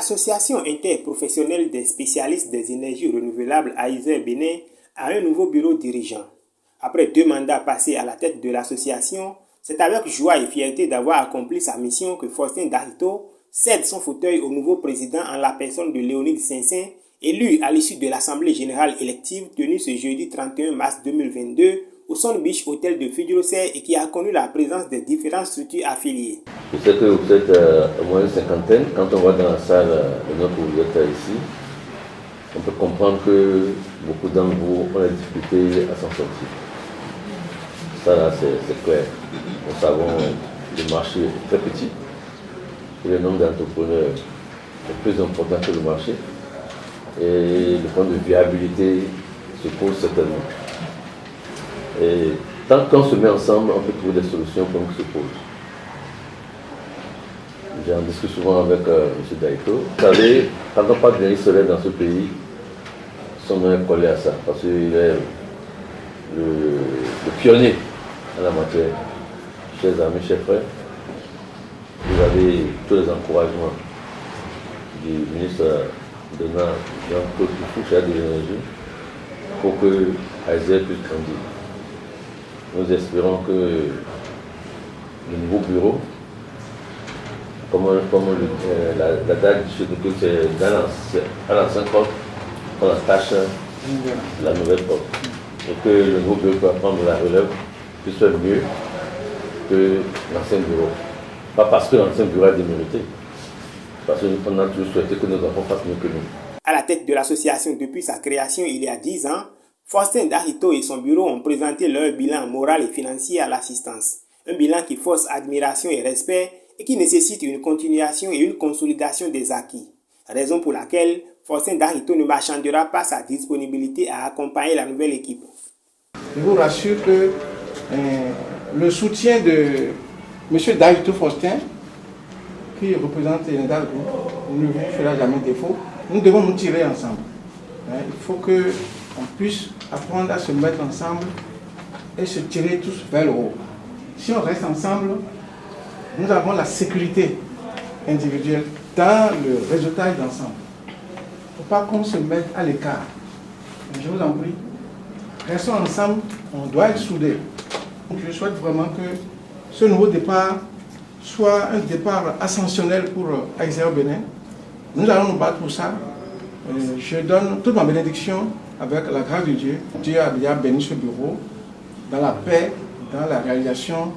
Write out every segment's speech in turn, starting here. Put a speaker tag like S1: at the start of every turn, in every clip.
S1: L'Association interprofessionnelle des spécialistes des énergies renouvelables AISER Bénin a un nouveau bureau dirigeant. Après 2 mandats passés à la tête de l'association, c'est avec joie et fierté d'avoir accompli sa mission que Faustin Darito cède son fauteuil au nouveau président en la personne de Léonide Saint-Sain, élu à l'issue de l'Assemblée générale élective tenue ce jeudi 31 mars 2022 au Sun Beach Hotel de Fidjirosser et qui a connu la présence des différentes structures affiliées.
S2: Je sais que vous êtes au moins une cinquantaine. Quand on va dans la salle, le nom que vous êtes ici, on peut comprendre que beaucoup d'entre vous ont des difficultés à s'en sortir. Ça là, c'est clair. Nous savons que le marché est très petit et le nombre d'entrepreneurs est plus important que le marché. Et le point de viabilité se pose certainement. Et tant qu'on se met ensemble, on peut trouver des solutions comme se pose. J'en discute souvent avec M. Daito. Vous savez, quand on parle d'énergie solaire dans ce pays, son nom est collé à ça, parce qu'il est le pionnier en la matière. Chers amis, chers frères, vous avez tous les encouragements du ministre de Jean-Claude Dufou, chef de l'énergie, pour que AISER puisse grandir. Nous espérons que le nouveau bureau, la date du chef de c'est dans l'ancien porte, qu'on attache la nouvelle porte. Et que le nouveau bureau peut prendre la relève, puisse faire mieux que l'ancien bureau. Pas parce que l'ancien bureau a démérité, parce qu'on a toujours souhaité que nos enfants fassent mieux que nous.
S1: À la tête de l'association depuis sa création il y a 10 ans, Faustin Darito et son bureau ont présenté leur bilan moral et financier à l'assistance. Un bilan qui force admiration et respect et qui nécessite une continuation et une consolidation des acquis. Raison pour laquelle Faustin Darito ne marchandera pas sa disponibilité à accompagner la nouvelle équipe.
S3: Je vous rassure que le soutien de M. Darito Faustin, qui représente l'Enedal Group, ne vous fera jamais défaut. Nous devons nous tirer ensemble. Il faut qu'on puisse apprendre à se mettre ensemble et se tirer tous vers le haut. Si on reste ensemble, nous avons la sécurité individuelle dans le résultat d'ensemble. Il ne faut pas qu'on se mette à l'écart. Je vous en prie, restons ensemble, on doit être soudés. Je souhaite vraiment que ce nouveau départ soit un départ ascensionnel pour AISER Bénin. Nous allons nous battre pour ça. Je donne toute ma bénédiction avec la grâce de Dieu. Dieu a déjà béni ce bureau dans la paix, dans la réalisation,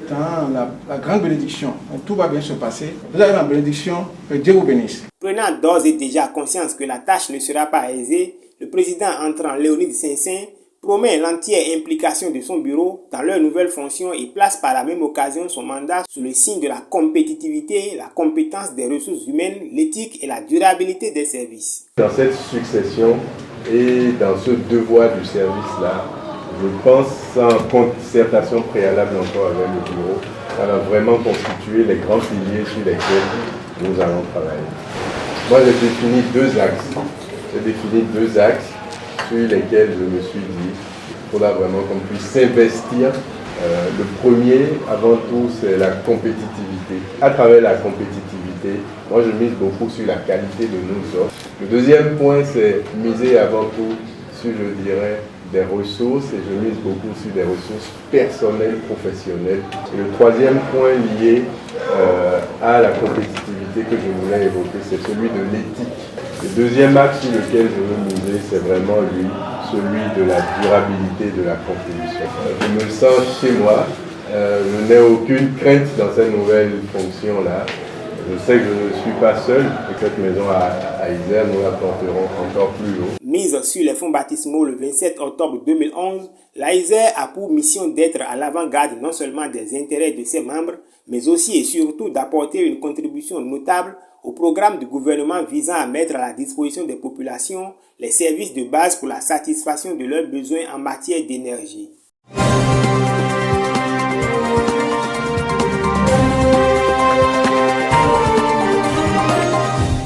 S3: dans la grande bénédiction. Tout va bien se passer. Vous avez ma bénédiction, que Dieu vous bénisse.
S1: Prenant d'ores et déjà conscience que la tâche ne sera pas aisée, le président entrant Léonide Saint-Sain promet l'entière implication de son bureau dans leurs nouvelles fonctions et place par la même occasion son mandat sous le signe de la compétitivité, la compétence des ressources humaines, l'éthique et la durabilité des services.
S4: Dans cette succession et dans ce devoir du service-là, je pense, sans concertation préalable encore avec le bureau, ça va vraiment constituer les grands piliers sur lesquels nous allons travailler. Moi, j'ai défini 2 axes. Sur lesquels je me suis dit qu'il faudra vraiment qu'on puisse s'investir. Le premier, avant tout, c'est la compétitivité. À travers la compétitivité, moi je mise beaucoup sur la qualité de nos offres. Le deuxième point, c'est miser avant tout sur, je dirais, des ressources, et je mise beaucoup sur des ressources personnelles, professionnelles. Et le troisième point lié à la compétitivité que je voulais évoquer, c'est celui de l'éthique. Le deuxième axe sur lequel je veux miser, c'est vraiment celui de la durabilité de la contribution. Je me sens chez moi, je n'ai aucune crainte dans cette nouvelle fonction-là. Je sais que je ne suis pas seul et que cette maison à AISER, nous la porterons encore plus haut.
S1: Mise sur les fonds baptismaux le 27 octobre 2011, l'AISER a pour mission d'être à l'avant-garde non seulement des intérêts de ses membres, mais aussi et surtout d'apporter une contribution notable au programme du gouvernement visant à mettre à la disposition des populations les services de base pour la satisfaction de leurs besoins en matière d'énergie.